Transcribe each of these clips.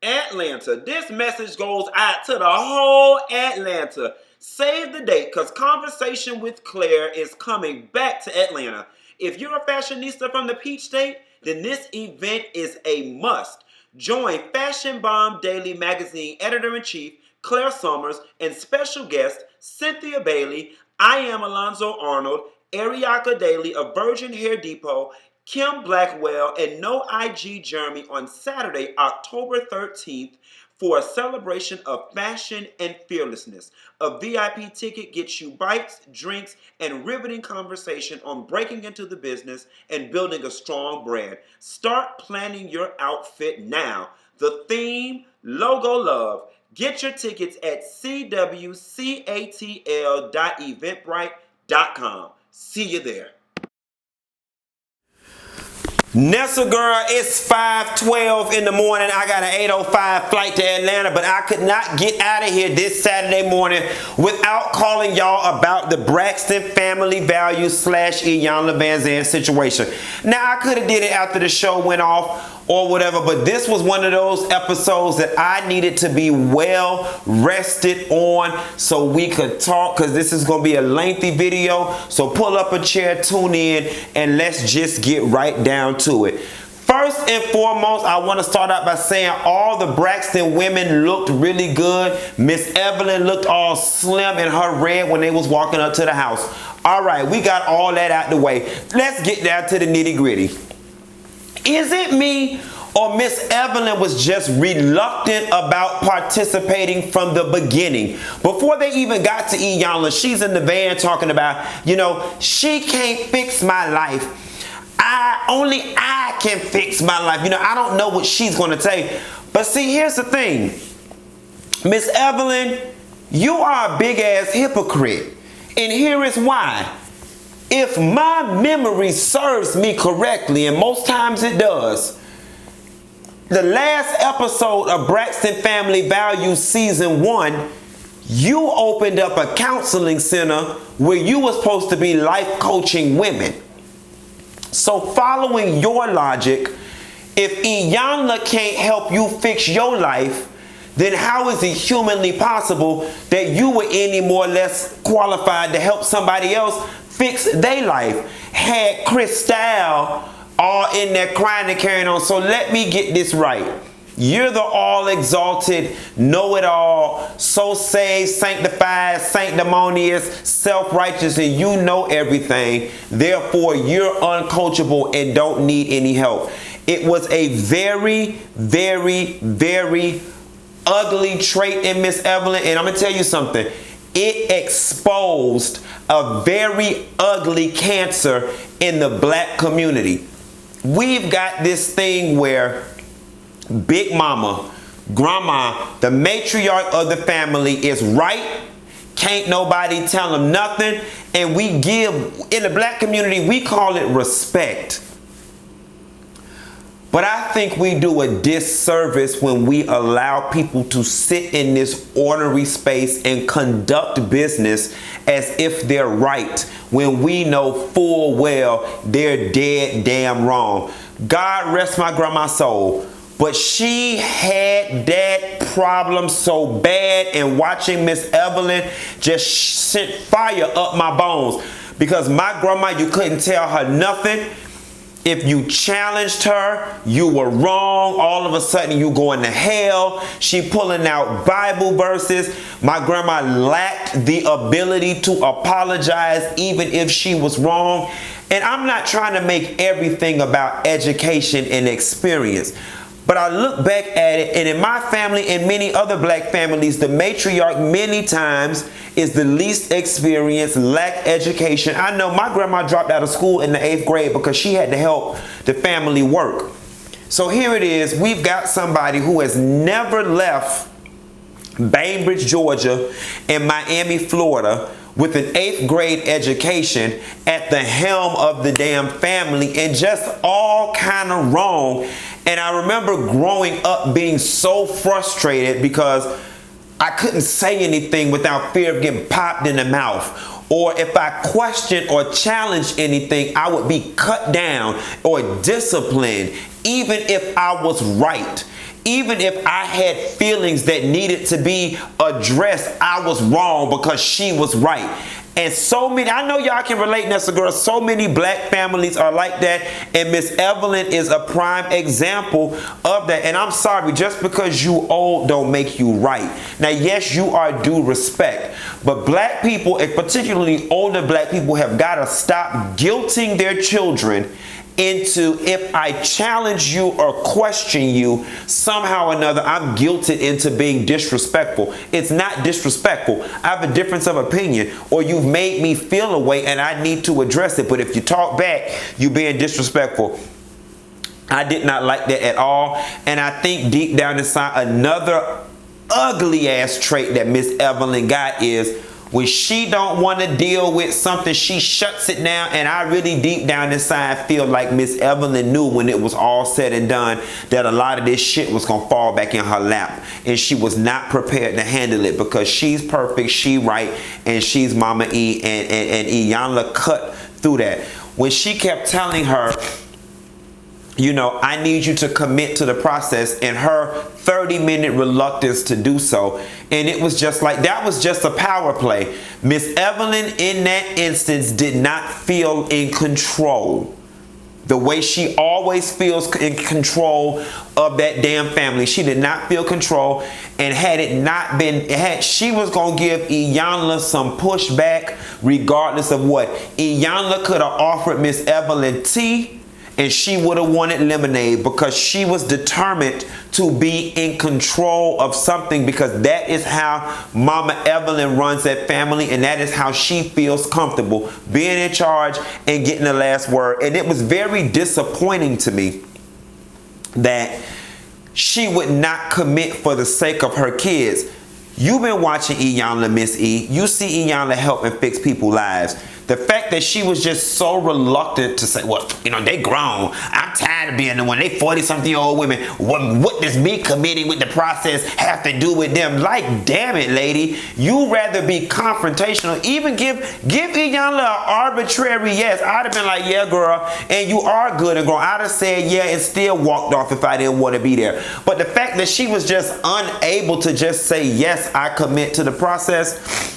Atlanta. This message goes out to the whole Atlanta. Save the date, because Conversation with Claire is coming back to Atlanta. If you're a fashionista from the Peach State, then this event is a must. Join Fashion Bomb Daily Magazine Editor-in-Chief Claire Summers and special guest Cynthia Bailey, I Am Alonzo Arnold, Ariaka Daly of Virgin Hair Depot, Kim Blackwell, and No IG Jeremy on Saturday, October 13th for a celebration of fashion and fearlessness. A VIP ticket gets you bites, drinks, and riveting conversation on breaking into the business and building a strong brand. Start planning your outfit now. The theme, Logo Love. Get your tickets at cwcatl.eventbrite.com. See you there. Nessa girl, it's 5:12 in the morning. I got an 8:05 flight to Atlanta, but I could not get out of here this Saturday morning without calling y'all about the Braxton family values / Iyanla Vanzant situation. Now, I could have did it after the show went off or whatever, but this was one of those episodes that I needed to be well rested on so we could talk, because this is going to be a lengthy video. So pull up a chair, tune in, and let's just get right down to it. First and foremost, I want to start out by saying all the Braxton women looked really good. Miss Evelyn looked all slim in her red when they was walking up to the house. All right, we got all that out the way. Let's get down to the nitty gritty. Is it me or Miss Evelyn was just reluctant about participating from the beginning? Before they even got to Iyanla, she's in the van talking about, she can't fix my life. Only I can fix my life. I don't know what she's going to say. But see, here's the thing. Miss Evelyn, you are a big ass hypocrite. And here is why. If my memory serves me correctly, and most times it does, the last episode of Braxton Family Values Season 1, you opened up a counseling center where you were supposed to be life coaching women. So following your logic, if Iyanla can't help you fix your life, then how is it humanly possible that you were any more or less qualified to help somebody else fix their life? Had Cristal all in there crying and carrying on. So let me get this right. You're the all-exalted, know-it-all, so saved, sanctified, sanctimonious, self-righteous, and you know everything. Therefore, you're uncoachable and don't need any help. It was a very, very, very ugly trait in Miss Evelyn, and I'm going to tell you something. It exposed a very ugly cancer in the black community. We've got this thing where Big Mama, Grandma, the matriarch of the family is right. Can't nobody tell them nothing. And we give, in the black community, we call it respect. But I think we do a disservice when we allow people to sit in this ornery space and conduct business as if they're right, when we know full well they're dead damn wrong. God rest my grandma's soul. But she had that problem so bad, and watching Miss Evelyn just sent fire up my bones. Because my grandma, you couldn't tell her nothing. If you challenged her, you were wrong. All of a sudden, you going to hell. She pulling out Bible verses. My grandma lacked the ability to apologize even if she was wrong. And I'm not trying to make everything about education and experience. But I look back at it, and in my family and many other black families, the matriarch many times is the least experienced, lack education. I know my grandma dropped out of school in the 8th grade because she had to help the family work. So here it is. We've got somebody who has never left Bainbridge, Georgia, and Miami, Florida, with an 8th grade education at the helm of the damn family, and just all kind of wrong. And I remember growing up being so frustrated because I couldn't say anything without fear of getting popped in the mouth. Or if I questioned or challenged anything, I would be cut down or disciplined, even if I was right. even if I had feelings that needed to be addressed, I was wrong because she was right. And so many, I know y'all can relate, Nessa girl, so many black families are like that. And Miss Evelyn is a prime example of that. And I'm sorry, just because you old don't make you right. Now, yes, you are due respect. But black people, and particularly older black people, have got to stop guilting their children into, if I challenge you or question you, somehow or another, I'm guilted into being disrespectful. It's not disrespectful. I have a difference of opinion, or you've made me feel a way and I need to address it. But if you talk back, you being disrespectful. I did not like that at all. And I think deep down inside, another ugly ass trait that Miss Evelyn got is, when she don't want to deal with something, she shuts it down. And I really deep down inside feel like Miss Evelyn knew when it was all said and done that a lot of this shit was going to fall back in her lap. And she was not prepared to handle it because she's perfect, she right, and she's Mama E. And Iyanla cut through that. When she kept telling her, you know, I need you to commit to the process, and her 30-minute reluctance to do so. And it was just like, that was just a power play. Miss Evelyn in that instance did not feel in control the way she always feels in control of that damn family. She did not feel control. And had it not been, she was going to give Iyanla some pushback regardless of what. Iyanla could have offered Miss Evelyn tea, and she would have wanted lemonade, because she was determined to be in control of something, because that is how Mama Evelyn runs that family, and that is how she feels comfortable, being in charge and getting the last word. And it was very disappointing to me that she would not commit for the sake of her kids. You've been watching Iyanla, Miss E. You see Iyanla help and fix people's lives. The fact that she was just so reluctant to say, well, you know, they grown. I'm tired of being the one. They 40-something-year-old women. What does me committing with the process have to do with them? Like, damn it, lady. You rather be confrontational. Even give Iyanla an arbitrary yes. I'd have been like, yeah, girl, and you are good and grown. I'd have said yeah and still walked off if I didn't want to be there. But the fact that she was just unable to just say, yes, I commit to the process,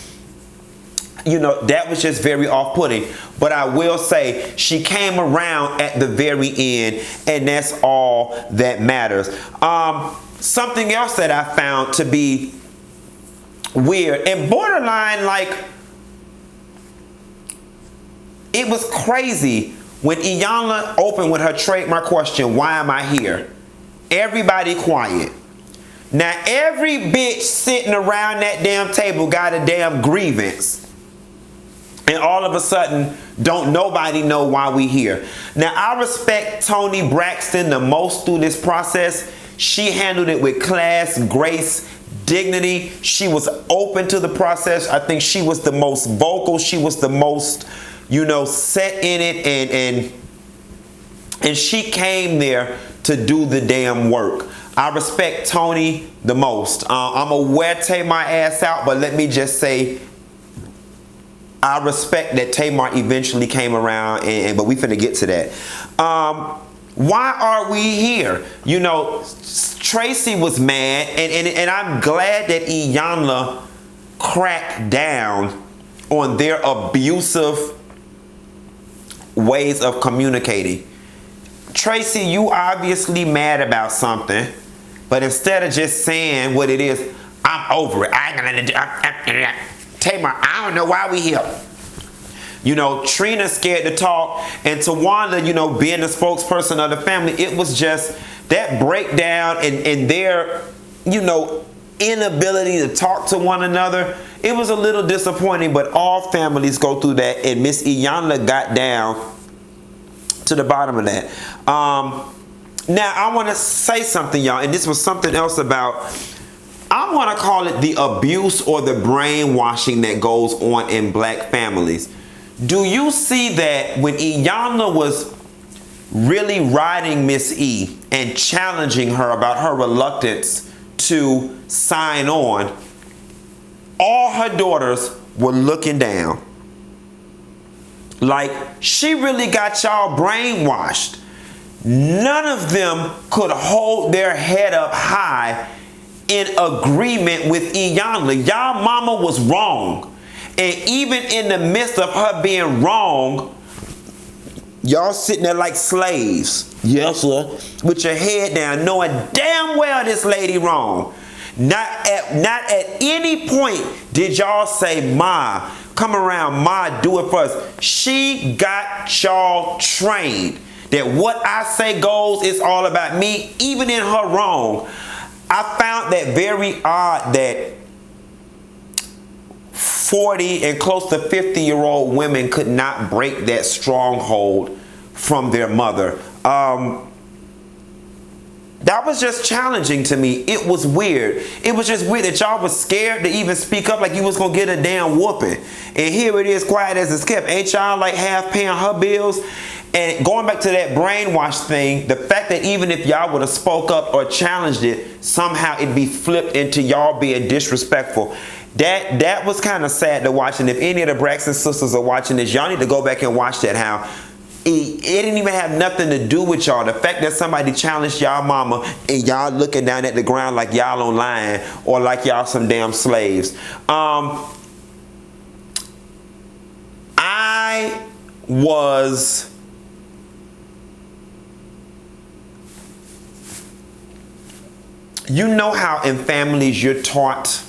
you know, that was just very off-putting. But I will say she came around at the very end, and that's all that matters. Something else that I found to be weird and borderline, like, it was crazy when Iyanla opened with her trademark question, why am I here? Everybody quiet. Now every bitch sitting around that damn table got a damn grievance. And all of a sudden, don't nobody know why we here. Now, I respect Toni Braxton the most through this process. She handled it with class, grace, dignity. She was open to the process. I think she was the most vocal. She was the most, you know, set in it. And she came there to do the damn work. I respect Toni the most. I'm going to wear Tamar ass out, but let me just say, I respect that Tamar eventually came around, but we finna get to that. Why are we here? You know, Tracy was mad, and I'm glad that Iyanla cracked down on their abusive ways of communicating. Tracy, you obviously mad about something, but instead of just saying what it is, I'm over it. I ain't gonna do Tamar, I don't know why we here. You know, Trina's scared to talk, and Tawanda, you know, being the spokesperson of the family, it was just that breakdown and their, you know, inability to talk to one another. It was a little disappointing, but all families go through that, and Miss Iyanla got down to the bottom of that. Now, I want to say something, y'all, and this was something else about, I want to call it the abuse or the brainwashing that goes on in black families. Do you see that when Iyanla was really riding Miss E and challenging her about her reluctance to sign on, all her daughters were looking down. Like, she really got y'all brainwashed. none of them could hold their head up high in agreement with Iyanla. Y'all mama was wrong. And even in the midst of her being wrong, y'all sitting there like slaves. Yes, sir. With your head down, knowing damn well this lady wrong. Not at any point did y'all say, Ma, come around, Ma, do it for us. She got y'all trained that what I say goes, it's all about me, even in her wrong. I found that very odd that 40 and close to 50-year-old women could not break that stronghold from their mother. That was just challenging to me. It was weird. It was just weird that y'all was scared to even speak up like you was gonna get a damn whooping. And here it is, quiet as it's kept. Ain't y'all like half paying her bills? And going back to that brainwash thing, the fact that even if y'all would have spoke up or challenged it, somehow it'd be flipped into y'all being disrespectful. That was kind of sad to watch. And if any of the Braxton sisters are watching this, y'all need to go back and watch that. How it didn't even have nothing to do with y'all. The fact that somebody challenged y'all mama and y'all looking down at the ground like y'all online or like y'all some damn slaves. I was... You know how in families you're taught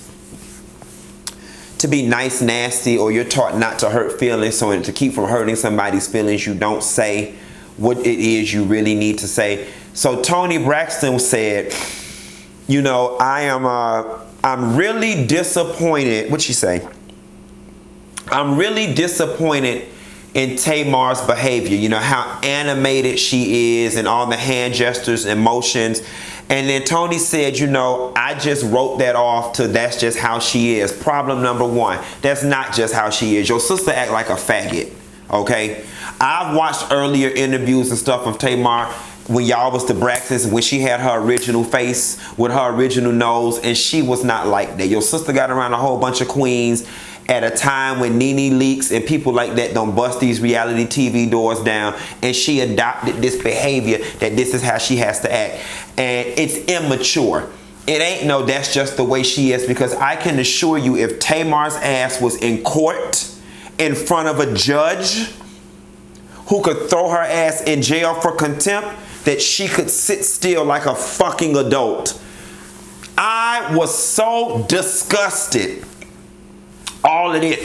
to be nice, nasty, or you're taught not to hurt feelings, so to keep from hurting somebody's feelings, you don't say what it is you really need to say. So Toni Braxton said, you know, I'm really disappointed. What'd she say? I'm really disappointed in Tamar's behavior. You know, how animated she is and all the hand gestures and motions. And then Toni said, you know, I just wrote that off to that's just how she is. Problem number one, that's not just how she is. Your sister act like a faggot, okay? I've watched earlier interviews and stuff of Tamar when y'all was the Braxtons, when she had her original face with her original nose, and she was not like that. Your sister got around a whole bunch of queens at a time when Nene Leakes and people like that don't bust these reality TV doors down, and she adopted this behavior that this is how she has to act. And it's immature. It ain't no that's just the way she is, because I can assure you if Tamar's ass was in court in front of a judge who could throw her ass in jail for contempt, that she could sit still like a fucking adult. I was so disgusted. All of it.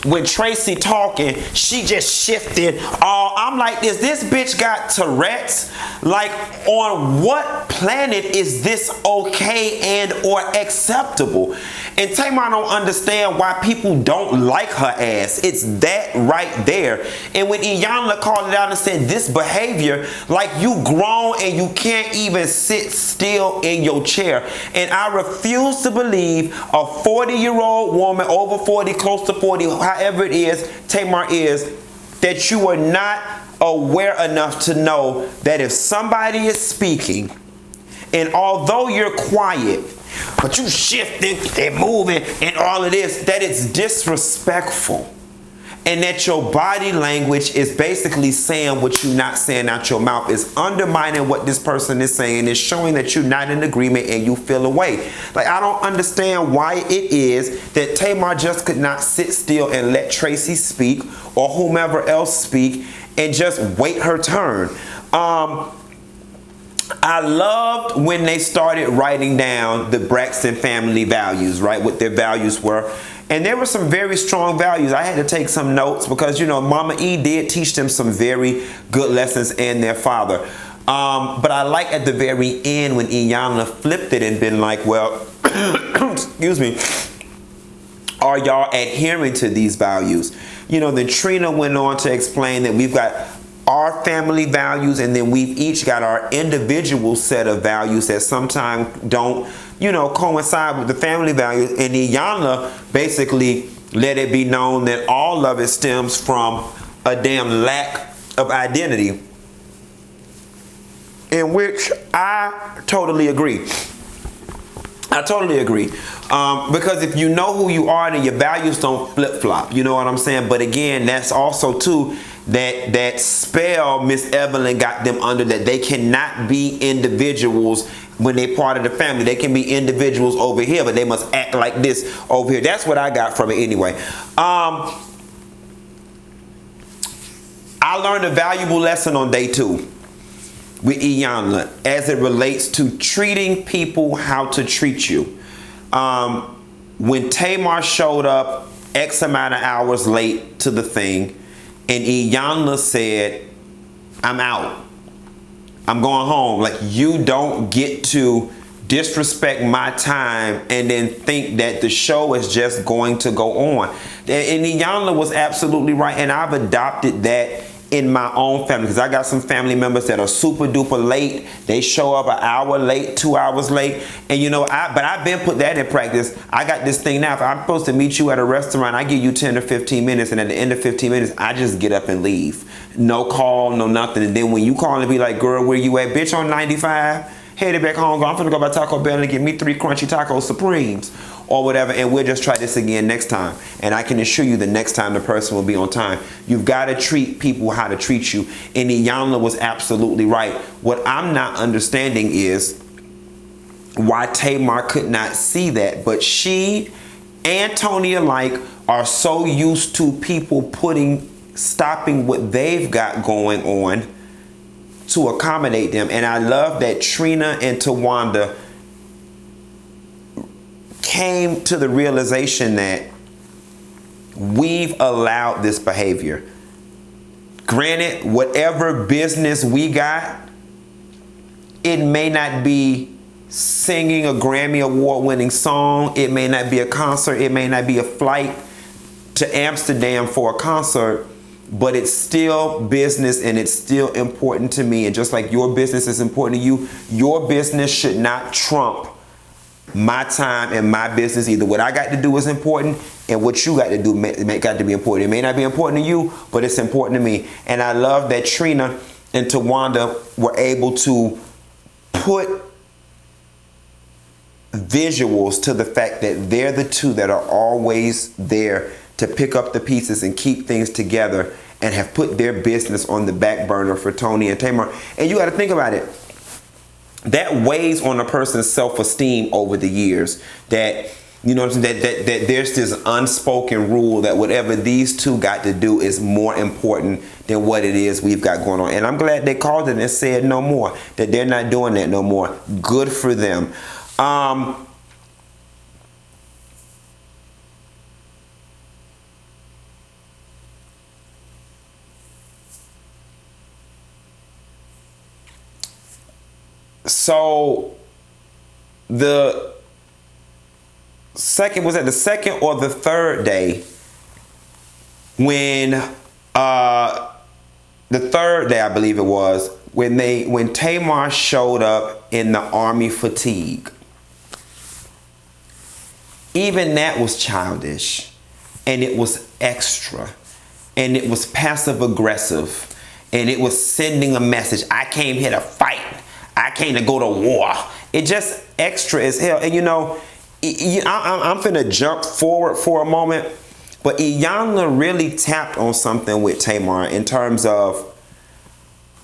When Tracy talking, she just shifted all. I'm like, this bitch got Tourette's? Like, on what planet is this okay and or acceptable? And Tamar don't understand why people don't like her ass. It's that right there. And when Iyanla called it out and said this behavior, like you grown and you can't even sit still in your chair. And I refuse to believe a 40-year-old woman, over 40, close to 40, however it is, Tamar is, that you are not aware enough to know that if somebody is speaking, and although you're quiet, but you shifting and moving and all of this, that it's disrespectful. And that your body language is basically saying what you're not saying out your mouth. Is undermining what this person is saying. Is showing that you're not in agreement and you feel away. Like, I don't understand why it is that Tamar just could not sit still and let Tracy speak or whomever else speak and just wait her turn. I loved when they started writing down the Braxton family values, right? What their values were. And there were some very strong values. I had to take some notes because, you know, Mama E did teach them some very good lessons and their father. But I like at the very end when Iyanla flipped it and been like, well, excuse me, are y'all adhering to these values? You know, then Trina went on to explain that we've got our family values, and then we've each got our individual set of values that sometimes don't, you know, coincide with the family values. And Iyanla basically let it be known that all of it stems from a damn lack of identity, in which I totally agree. I totally agree. Because if you know who you are, then your values don't flip-flop. You know what I'm saying? But again, that's also too that spell Miss Evelyn got them under, that they cannot be individuals when they're part of the family. They can be individuals over here, but they must act like this over here. That's what I got from it anyway. I learned a valuable lesson on day 2 with Iyanla as it relates to treating people how to treat you. When Tamar showed up X amount of hours late to the thing, and Iyanla said, I'm out. I'm going home. Like, you don't get to disrespect my time and then think that the show is just going to go on. And Iyanla was absolutely right. And I've adopted that in my own family, because I got some family members that are super duper late. They show up an hour late, 2 hours late. And you know, but I've been put that in practice. I got this thing now. If I'm supposed to meet you at a restaurant, I give you 10 or 15 minutes. And at the end of 15 minutes, I just get up and leave. No call, no nothing. And then when you call and be like, girl, where you at? Bitch, on 95? Headed back home. I'm finna go by Taco Bell and get me 3 crunchy taco supremes or whatever, and we'll just try this again next time. And I can assure you the next time the person will be on time. You've got to treat people how to treat you. And Iyanla was absolutely right. What I'm not understanding is why Tamar could not see that. But she and Toni alike are so used to people stopping what they've got going on to accommodate them. And I love that Trina and Tawanda came to the realization that we've allowed this behavior. Granted, whatever business we got, it may not be singing a Grammy Award winning song. It may not be a concert. It may not be a flight to Amsterdam for a concert, but it's still business and it's still important to me. And just like your business is important to you, your business should not trump my time and my business either. What I got to do is important, and what you got to do got to be important. It may not be important to you, but it's important to me. And I love that Trina and Tawanda were able to put visuals to the fact that they're the two that are always there to pick up the pieces and keep things together, and have put their business on the back burner for Toni and Tamar. And you got to think about it. That weighs on a person's self-esteem over the years. That, you know what I'm saying, that there's this unspoken rule that whatever these two got to do is more important than what it is we've got going on. And I'm glad they called it and said no more, that they're not doing that no more. Good for them. So the second, was it the second or the third day, when the third day I believe it was, when Tamar showed up in the army fatigue. Even that was childish, and it was extra, and it was passive aggressive, and it was sending a message. I came here to fight. I came to go to war. It just extra as hell. And you know, I'm finna jump forward for a moment, but Iyanla really tapped on something with Tamar in terms of,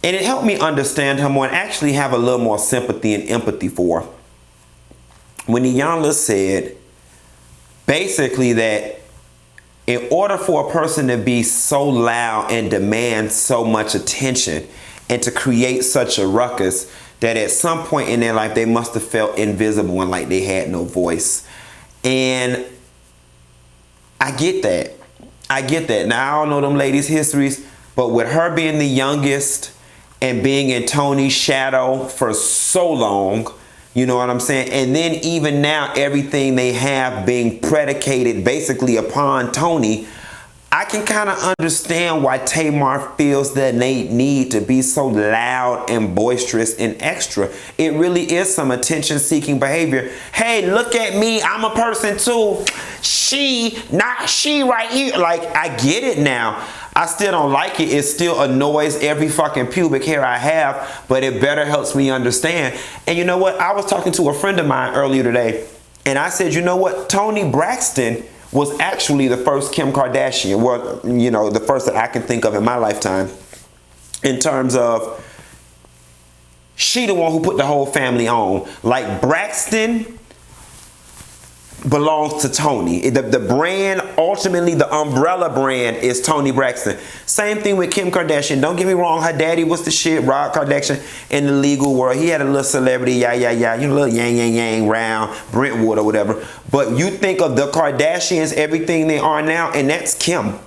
and it helped me understand her more and actually have a little more sympathy and empathy for her. When Iyanla said basically that in order for a person to be so loud and demand so much attention and to create such a ruckus, that at some point in their life they must have felt invisible and like they had no voice. And I get that. I get that. Now, I don't know them ladies' histories, but with her being the youngest and being in Toni's shadow for so long, you know what I'm saying? And then even now, everything they have being predicated basically upon Toni, I can kind of understand why Tamar feels that they need to be so loud and boisterous and extra. It really is some attention-seeking behavior. Hey, look at me. I'm a person too. She, not she right here. Like, I get it now. I still don't like it. It still annoys every fucking pubic hair I have, but it better helps me understand. And you know what? I was talking to a friend of mine earlier today, and I said, you know what? Toni Braxton was actually the first Kim Kardashian. Well, you know, the first that I can think of in my lifetime. In terms of, she the one who put the whole family on. Like Braxton belongs to Toni. The brand, ultimately the umbrella brand, is Toni Braxton. Same thing with Kim Kardashian. Don't get me wrong, her daddy was the shit, Rob Kardashian, in the legal world. He had a little celebrity, you know, a little yang round, Brentwood or whatever. But you think of the Kardashians, everything they are now, and that's Kim.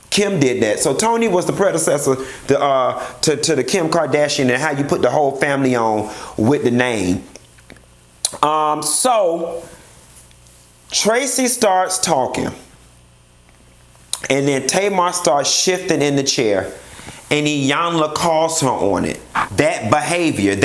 Kim did that. So Toni was the predecessor to the Kim Kardashian, and how you put the whole family on with the name. So Tracy starts talking, and then Tamar starts shifting in the chair, and Iyanla calls her on it. That behavior.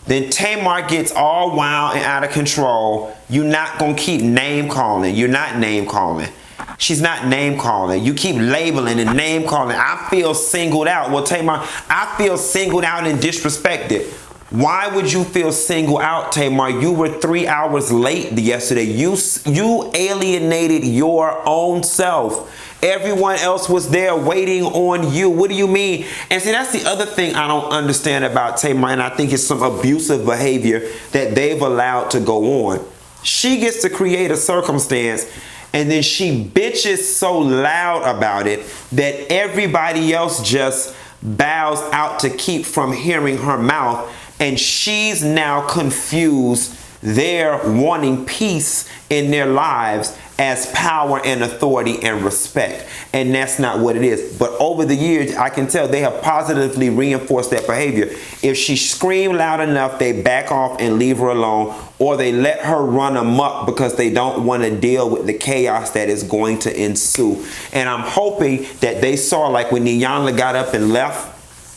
Then Tamar gets all wild and out of control. You're not going to keep name calling. You're not name calling. She's not name calling. You keep labeling and name calling. I feel singled out. Well, Tamar, I feel singled out and disrespected. Why would you feel singled out, Tamar? You were 3 hours late yesterday. You alienated your own self. Everyone else was there waiting on you. What do you mean? And see, that's the other thing I don't understand about Tamar, and I think it's some abusive behavior that they've allowed to go on. She gets to create a circumstance, and then she bitches so loud about it that everybody else just bows out to keep from hearing her mouth. And she's now confused their wanting peace in their lives as power and authority and respect. And that's not what it is. But over the years, I can tell they have positively reinforced that behavior. If she screamed loud enough, they back off and leave her alone, or they let her run amok because they don't want to deal with the chaos that is going to ensue. And I'm hoping that they saw, like when Iyanla got up and left,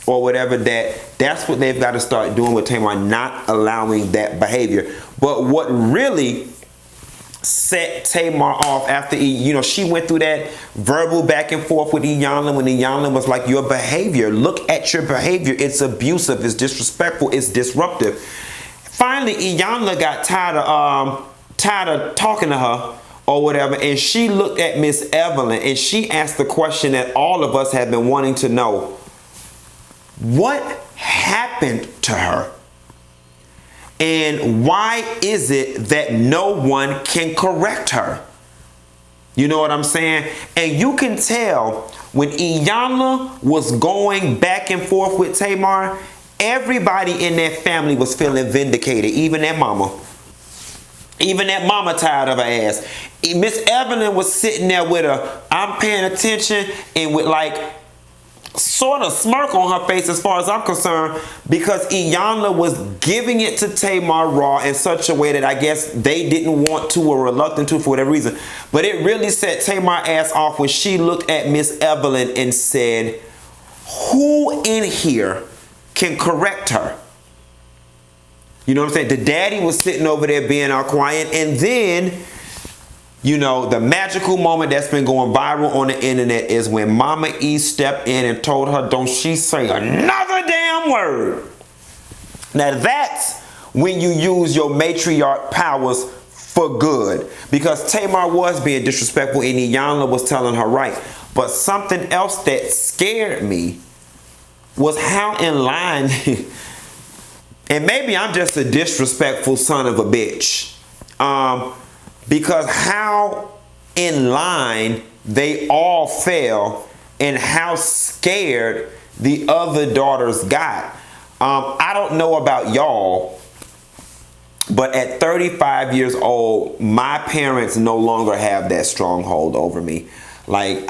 or whatever, that's what they've got to start doing with Tamar, not allowing that behavior. But what really set Tamar off after, you know, she went through that verbal back and forth with Iyanla, when Iyanla was like, your behavior, look at your behavior, it's abusive, it's disrespectful, it's disruptive. Finally, Iyanla got tired of talking to her or whatever, and she looked at Miss Evelyn, and she asked the question that all of us have been wanting to know. What happened to her? And why is it that no one can correct her? You know what I'm saying? And you can tell when Iyanla was going back and forth with Tamar, everybody in that family was feeling vindicated, even that mama. Even that mama tired of her ass. Miss Evelyn was sitting there with her, I'm paying attention, and with like sort of smirk on her face as far as I'm concerned, because Iyanla was giving it to Tamar raw in such a way that I guess they didn't want to or reluctant to for whatever reason. But it really set Tamar ass off when she looked at Miss Evelyn and said, who in here can correct her? You know what I'm saying? The daddy was sitting over there being all quiet, and then, you know, the magical moment that's been going viral on the internet is when Mama E stepped in and told her, don't she say another damn word. Now that's when you use your matriarch powers for good. Because Tamar was being disrespectful and Iyanla was telling her right. But something else that scared me was how in line, and maybe I'm just a disrespectful son of a bitch. Because how in line they all fell and how scared the other daughters got. I don't know about y'all, but at 35 years old, my parents no longer have that stronghold over me. Like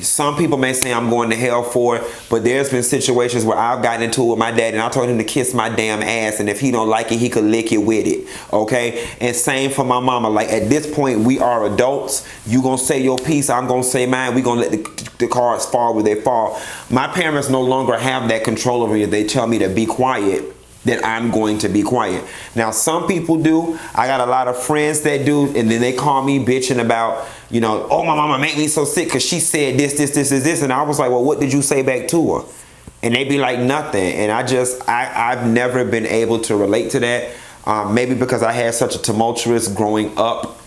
some people may say I'm going to hell for it, but there's been situations where I've gotten into it with my dad and I told him to kiss my damn ass, and if he don't like it, he could lick it with it, okay? And same for my mama. Like, at this point, we are adults. You gonna say your piece, I'm gonna say mine. We gonna let the cards fall where they fall. My parents no longer have that control over me. They tell me to be quiet, then I'm going to be quiet. Now, some people do. I got a lot of friends that do, and then they call me bitching about, you know, oh, my mama made me so sick because she said this. And I was like, well, what did you say back to her? And they be like, nothing. And I've never been able to relate to that. Maybe because I had such a tumultuous growing up,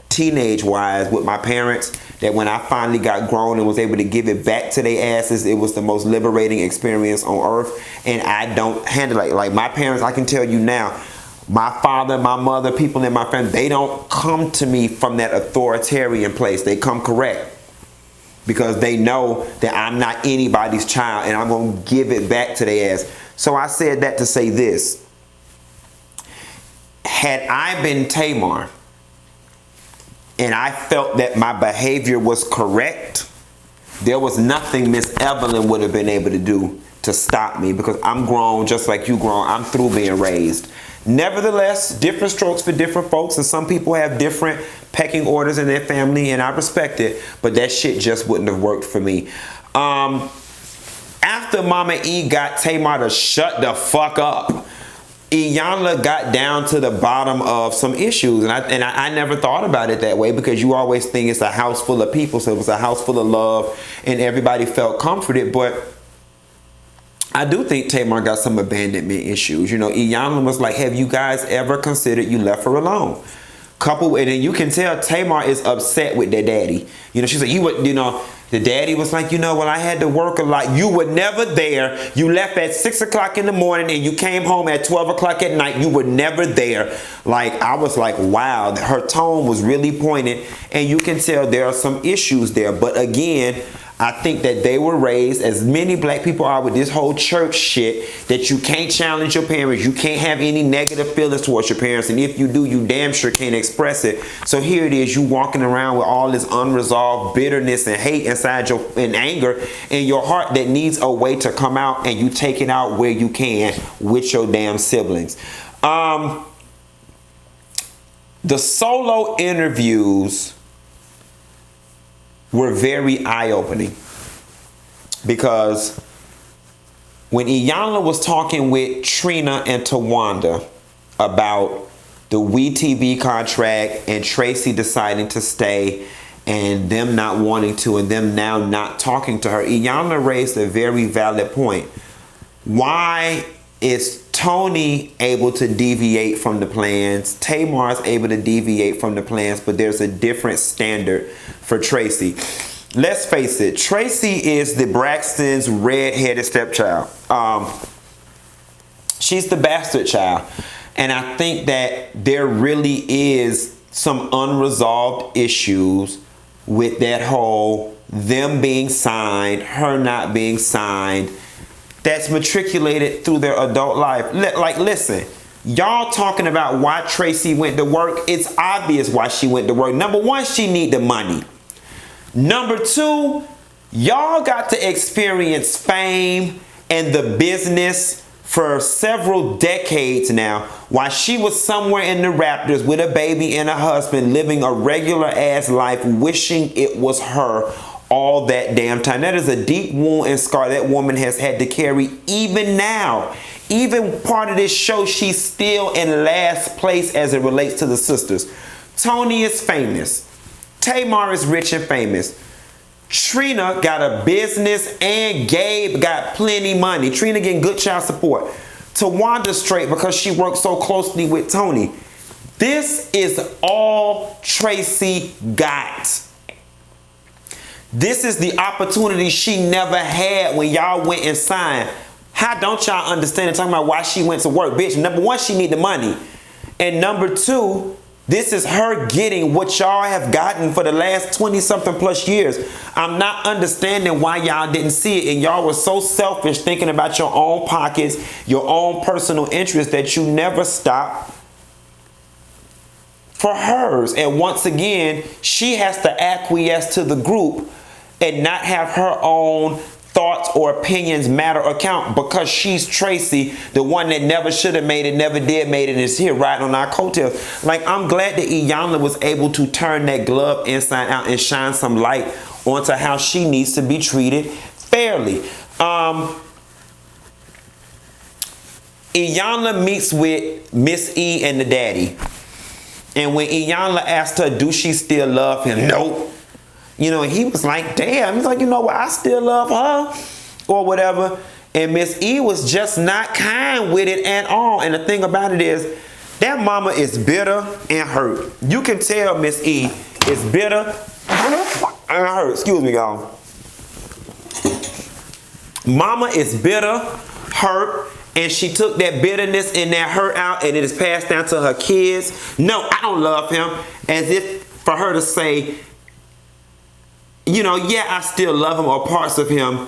teenage-wise, with my parents, that when I finally got grown and was able to give it back to their asses, it was the most liberating experience on earth. And I don't handle it. Like my parents, I can tell you now, my father, my mother, people in my family, they don't come to me from that authoritarian place. They come correct. Because they know that I'm not anybody's child and I'm going to give it back to their ass. So I said that to say this. Had I been Tamar and I felt that my behavior was correct, there was nothing Miss Evelyn would have been able to do to stop me, because I'm grown just like you grown. I'm through being raised. Nevertheless, different strokes for different folks, and some people have different pecking orders in their family, and I respect it, but that shit just wouldn't have worked for me. After Mama E got Tamar to shut the fuck up, Iyanla got down to the bottom of some issues, and I never thought about it that way, because you always think it's a house full of people, so it was a house full of love, and everybody felt comforted, but I do think Tamar got some abandonment issues. You know, Iyanla was like, have you guys ever considered you left her alone? And then you can tell Tamar is upset with their daddy. You know, she's like, the daddy was like, well, I had to work a lot. You were never there. You left at 6 o'clock in the morning and you came home at 12 o'clock at night. You were never there. Like, I was like, wow, her tone was really pointed, and you can tell there are some issues there. But again, I think that they were raised, as many black people are, with this whole church shit, that you can't challenge your parents. You can't have any negative feelings towards your parents. And if you do, you damn sure can't express it. So here it is, you walking around with all this unresolved bitterness and hate inside and anger in your heart that needs a way to come out, and you take it out where you can with your damn siblings. The solo interviews were very eye-opening, because when Iyanla was talking with Trina and Tawanda about the WeTV contract and Tracy deciding to stay and them not wanting to and them now not talking to her, Iyanla raised a very valid point. Why is Toni able to deviate from the plans? Tamar's able to deviate from the plans, but there's a different standard for Tracy. Let's face it, Tracy is the Braxton's red-headed stepchild. She's the bastard child. And I think that there really is some unresolved issues with that whole them being signed, her not being signed, that's matriculated through their adult life. Like, listen, y'all talking about why Tracy went to work. It's obvious why she went to work. Number one, she need the money. Number two, y'all got to experience fame and the business for several decades now, while she was somewhere in the Raptors with a baby and a husband, living a regular ass life, wishing it was her all that damn time. That is a deep wound and scar that woman has had to carry even now. Even part of this show, she's still in last place as it relates to the sisters. Toni is famous. Tamar is rich and famous. Trina got a business, and Gabe got plenty money. Trina getting good child support. Tawanda straight because she worked so closely with Toni. This is all Tracy got. This is the opportunity she never had when y'all went and signed. How don't y'all understand and talking about why she went to work? Bitch, number one, she need the money. And number two, this is her getting what y'all have gotten for the last 20-something plus years. I'm not understanding why y'all didn't see it, and y'all were so selfish thinking about your own pockets, your own personal interests, that you never stopped for hers. And once again, she has to acquiesce to the group and not have her own thoughts or opinions matter or count, because she's Tracy, the one that never should have made it, never did made it, and is here riding on our coattails. Like, I'm glad that Iyanla was able to turn that glove inside out and shine some light onto how she needs to be treated fairly. Iyanla meets with Miss E and the daddy. And when Iyanla asked her, do she still love him? Nope. You know, and he was like, damn. He's like, you know what? I still love her or whatever. And Miss E was just not kind with it at all. And the thing about it is, That mama is bitter and hurt. You can tell Miss E is bitter and hurt. Excuse me, y'all. Mama is bitter, hurt, and she took that bitterness and that hurt out, and it is passed down to her kids. No, I don't love him. As if for her to say, you know, yeah, I still love him, or parts of him.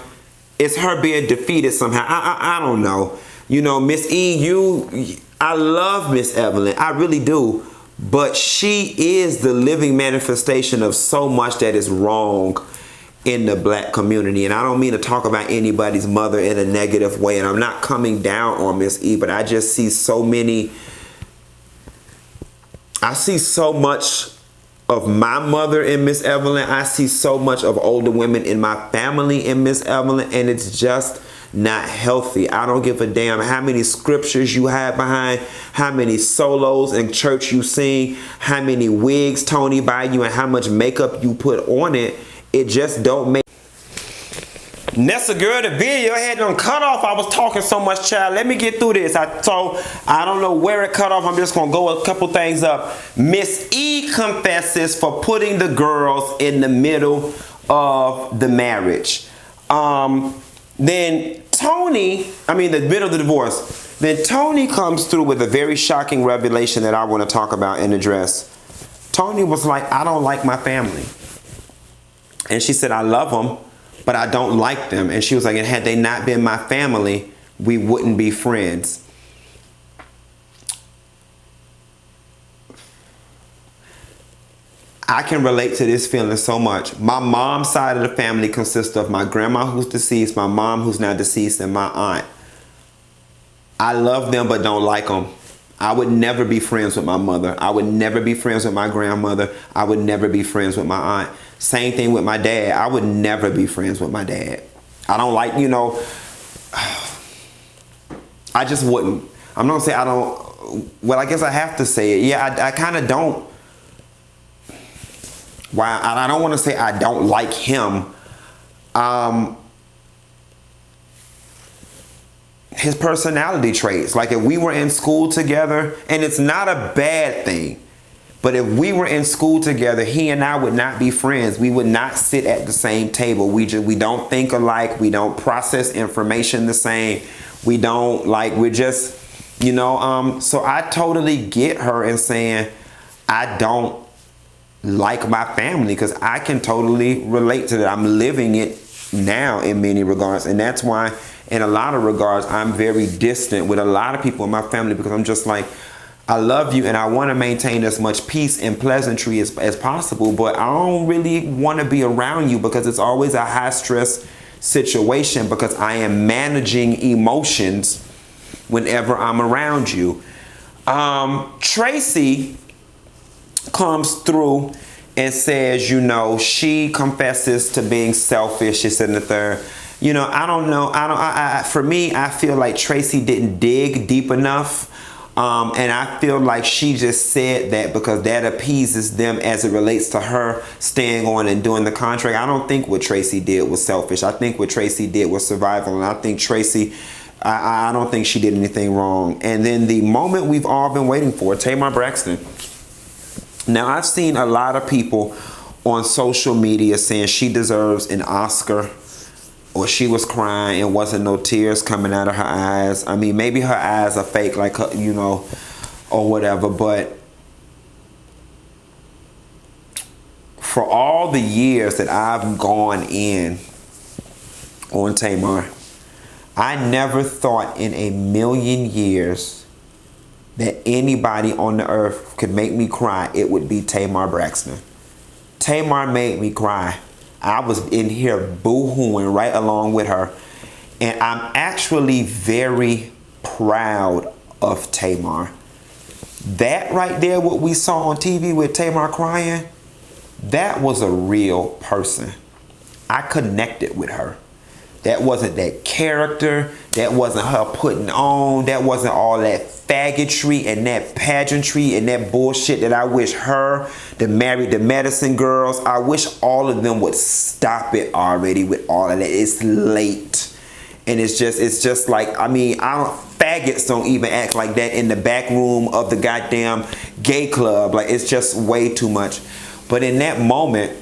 It's her being defeated somehow. I don't know. You know, Miss E, I love Miss Evelyn. I really do. But she is the living manifestation of so much that is wrong in the black community. And I don't mean to talk about anybody's mother in a negative way. And I'm not coming down on Miss E, but I just see so much of my mother in Miss Evelyn. I see so much of older women in my family in Miss Evelyn, and it's just not healthy. I don't give a damn how many scriptures you have behind, how many solos in church you sing, how many wigs Toni buy you, and how much makeup you put on it. It just don't make. Nessa girl, the video had them cut off. I was talking so much, child. Let me get through this. I don't know where it cut off. I'm just gonna go a couple things up. Miss E confesses for putting the girls in the middle of the marriage. Then Toni, the middle of the divorce. Then Toni comes through with a very shocking revelation that I want to talk about and address. Toni was like, I don't like my family. And she said, I love them, but I don't like them. And she was like, and had they not been my family, we wouldn't be friends. I can relate to this feeling so much. My mom's side of the family consists of my grandma who's deceased, my mom who's now deceased, and my aunt. I love them but don't like them. I would never be friends with my mother. I would never be friends with my grandmother. I would never be friends with my aunt. Same thing with my dad. I would never be friends with my dad. I don't like, I just wouldn't. I'm not gonna say I don't, well, I guess I have to say it. Yeah, I kind of don't. Wow, I don't want to say I don't like him. His personality traits. Like if we were in school together, and it's not a bad thing, but if we were in school together, he and I would not be friends. We would not sit at the same table. We don't think alike. We don't process information the same. We don't we're just, so I totally get her in saying, I don't like my family, because I can totally relate to that. I'm living it now in many regards. And that's why in a lot of regards, I'm very distant with a lot of people in my family, because I'm just like, I love you and I want to maintain as much peace and pleasantry as possible, but I don't really want to be around you because it's always a high stress situation, because I am managing emotions whenever I'm around you. Tracy comes through and says, she confesses to being selfish, this and the third. I don't know. For me, I feel like Tracy didn't dig deep enough. And I feel like she just said that because that appeases them as it relates to her staying on and doing the contract. I don't think what Tracy did was selfish. I think what Tracy did was survival. And I think Tracy, I don't think she did anything wrong. And then the moment we've all been waiting for, Tamar Braxton. Now, I've seen a lot of people on social media saying she deserves an Oscar, or she was crying and wasn't no tears coming out of her eyes. Maybe her eyes are fake, like her, or whatever. But for all the years that I've gone in on Tamar, I never thought in a million years that anybody on the earth could make me cry. It would be Tamar Braxton. Tamar made me cry. I was in here boo-hooing right along with her. And I'm actually very proud of Tamar. That right there, what we saw on TV with Tamar crying, that was a real person. I connected with her. That wasn't that character. That wasn't her putting on. That wasn't all that faggotry and that pageantry and that bullshit that I wish her, the Married to Medicine girls, I wish all of them would stop it already with all of that. It's late. And it's just like, I don't, faggots don't even act like that in the back room of the goddamn gay club. Like, it's just way too much. But in that moment,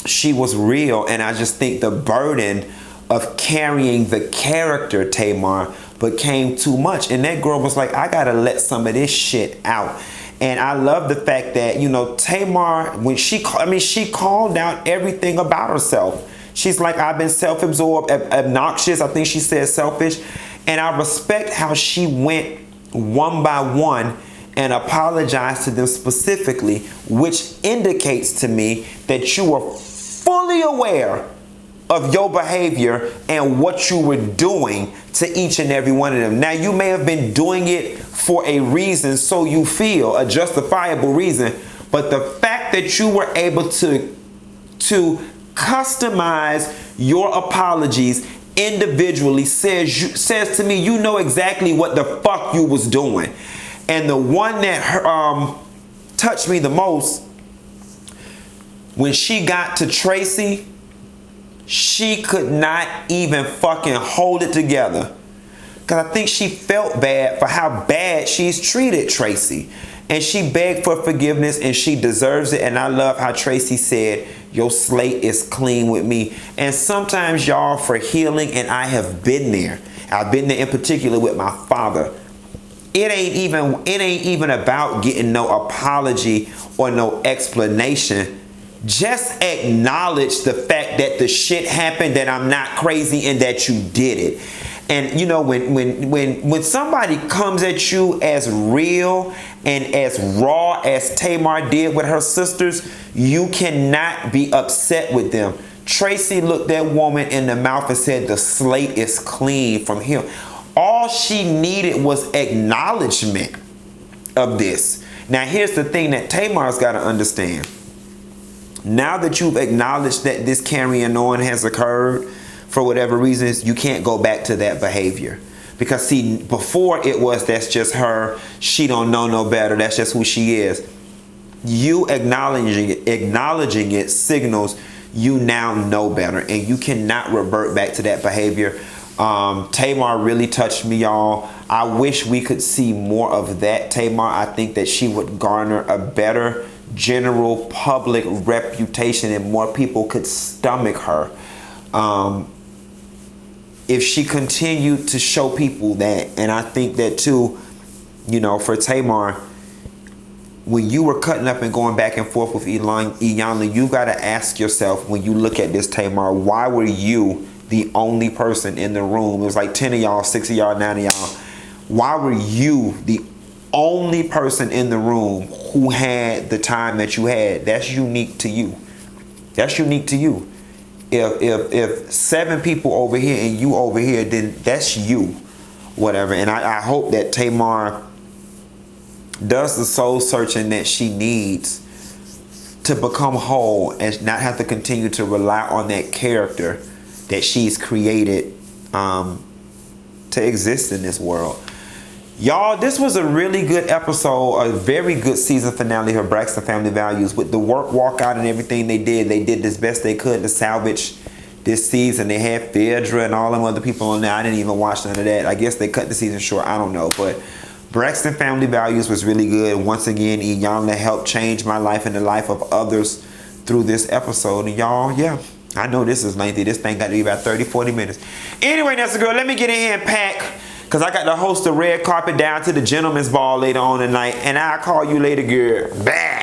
she was real, and I just think the burden of carrying the character Tamar became too much. And that girl was like, I gotta let some of this shit out. And I love the fact that, you know, Tamar, when she called out everything about herself. She's like, I've been self-absorbed, obnoxious. I think she said selfish. And I respect how she went one by one and apologized to them specifically, which indicates to me that you were fully aware of your behavior and what you were doing to each and every one of them. Now, you may have been doing it for a reason, so you feel, a justifiable reason, but the fact that you were able to customize your apologies individually says to me, you know exactly what the fuck you was doing. And the one that touched me the most, when she got to Tracy, she could not even fucking hold it together. Because I think she felt bad for how bad she's treated Tracy. And she begged for forgiveness, and she deserves it. And I love how Tracy said, your slate is clean with me. And sometimes, y'all, for healing, and I have been there. I've been there in particular with my father. It ain't even about getting no apology or no explanation. Just acknowledge the fact that the shit happened, that I'm not crazy, and that you did it. And you know, when somebody comes at you as real and as raw as Tamar did with her sisters, you cannot be upset with them. Tracy looked that woman in the mouth and said, the slate is clean from him. All she needed was acknowledgement of this. Now, here's the thing that Tamar's got to understand. Now that you've acknowledged that this carrying on has occurred, for whatever reasons, you can't go back to that behavior. Because see, before it was, that's just her, she don't know no better, that's just who she is. You acknowledging it signals you now know better, and you cannot revert back to that behavior. Tamar really touched me, y'all. I wish we could see more of that Tamar. I think that she would garner a better general public reputation, and more people could stomach her if she continued to show people that. And I think that too, you know, for Tamar, when you were cutting up and going back and forth with Iyanla, you got to ask yourself, when you look at this Tamar, why were you the only person in the room? It was like 10 of y'all, 6 of y'all, 9 of y'all. Why were you the only person in the room who had the time that you had? That's unique to you. That's unique to you. If 7 people over here and you over here, then that's you. Whatever. And I hope that Tamar does the soul searching that she needs to become whole and not have to continue to rely on that character that she's created to exist in this world. Y'all, this was a really good episode, a very good season finale of Braxton Family Values. With the work walkout and everything they did as best they could to salvage this season. They had Phaedra and all them other people on there. I didn't even watch none of that. I guess they cut the season short. I don't know. But Braxton Family Values was really good. Once again, Iyanla helped change my life and the life of others through this episode. And y'all, yeah, I know this is lengthy. This thing got to be about 30, 40 minutes. Anyway, that's the girl. Let me get in here and pack, because I got to host the red carpet down to the gentleman's ball later on tonight. And I'll call you later, girl. Bye.